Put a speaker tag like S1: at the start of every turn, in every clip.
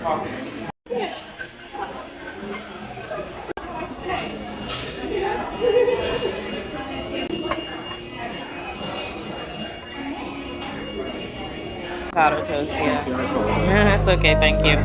S1: Avocado toast, yeah. That's okay, thank you.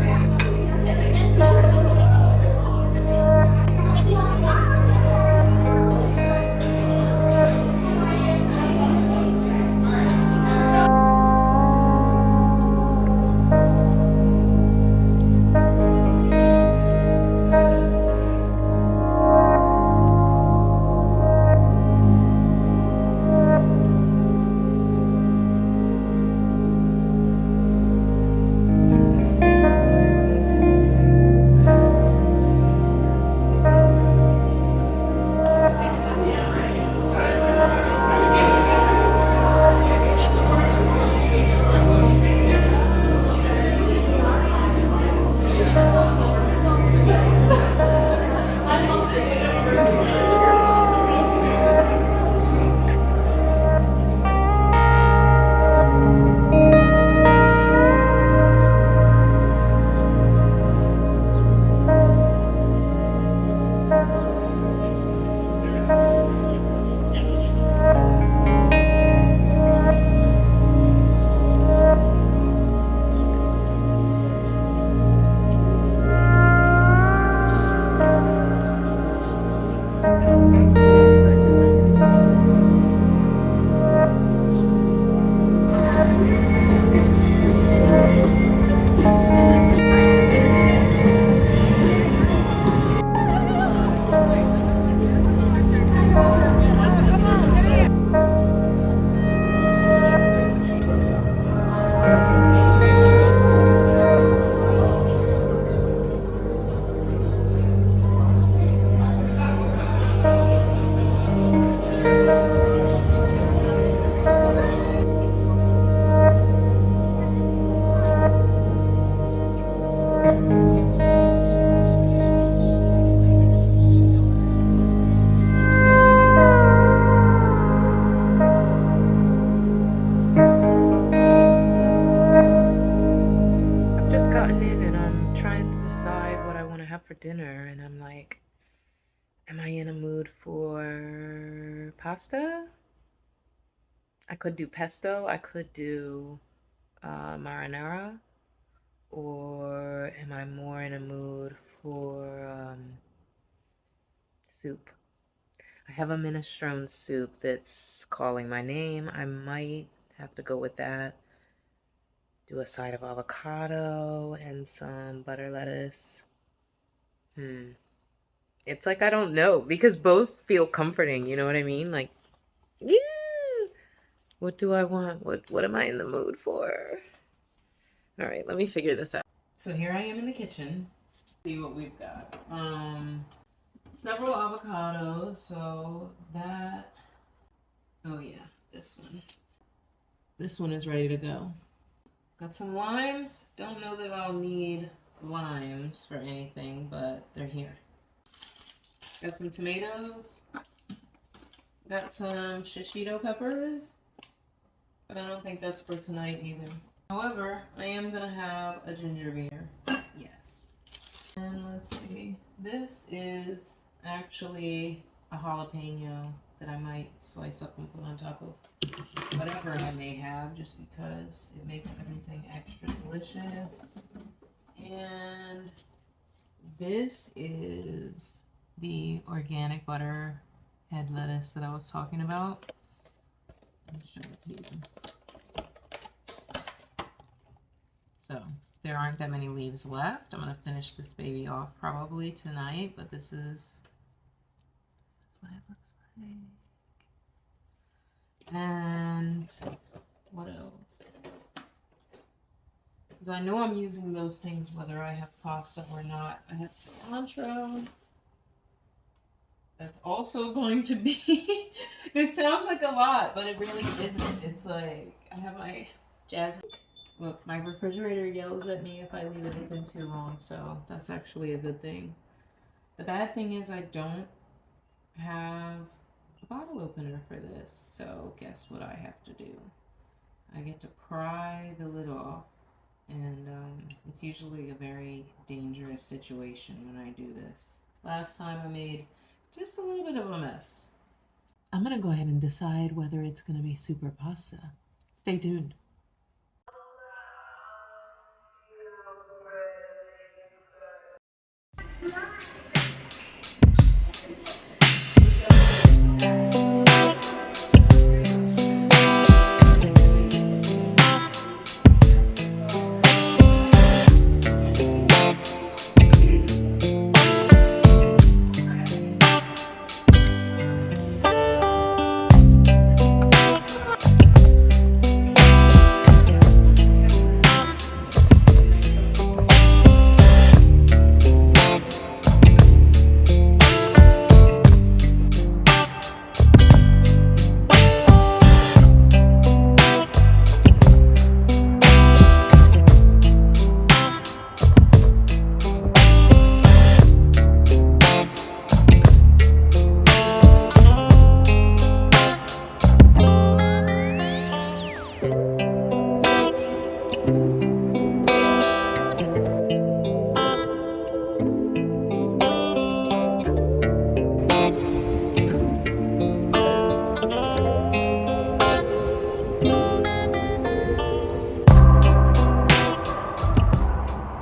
S1: I've just gotten in and I'm trying to decide what I want to have for dinner, and I'm like, am I in a mood for pasta? I could do pesto, I could do marinara, or am I more in a mood for soup? I have a minestrone soup that's calling my name. I might have to go with that. Do a side of avocado and some butter lettuce. It's like I don't know because both feel comforting, you know what I mean? Like, yeah. What do I want? What am I in the mood for? All right, let me figure this out. So here I am in the kitchen. See what we've got. Several avocados, so that, oh yeah, this one. This one is ready to go. Got some limes. Don't know that I'll need limes for anything, but they're here. Got some tomatoes. Got some shishito peppers, but I don't think that's for tonight either. However, I am gonna have a ginger beer. Yes. And let's see. This is actually a jalapeno that I might slice up and put on top of whatever I may have, just because it makes everything extra delicious. And this is the organic butter head lettuce that I was talking about. Let me show it to you. So there aren't that many leaves left. I'm gonna finish this baby off probably tonight, but this is what it looks like. And what else? Because I know I'm using those things whether I have pasta or not. I have cilantro. That's also going to be, it sounds like a lot, but it really isn't. It's like, I have my jasmine. Look, my refrigerator yells at me if I leave it open too long, so that's actually a good thing. The bad thing is I don't have a bottle opener for this, so guess what I have to do? I get to pry the lid off and It's usually a very dangerous situation when I do this. Last time I made just a little bit of a mess. I'm gonna go ahead and decide whether it's gonna be super pasta. Stay tuned.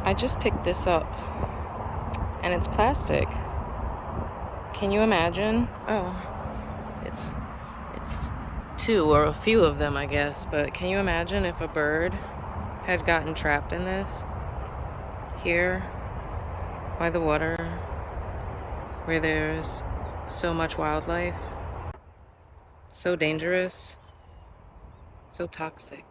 S1: I just picked this up and it's plastic. Can you imagine? Oh, it's two or a few of them, I guess, but can you imagine if a bird had gotten trapped in this here by the water where there's so much wildlife, so dangerous, so toxic.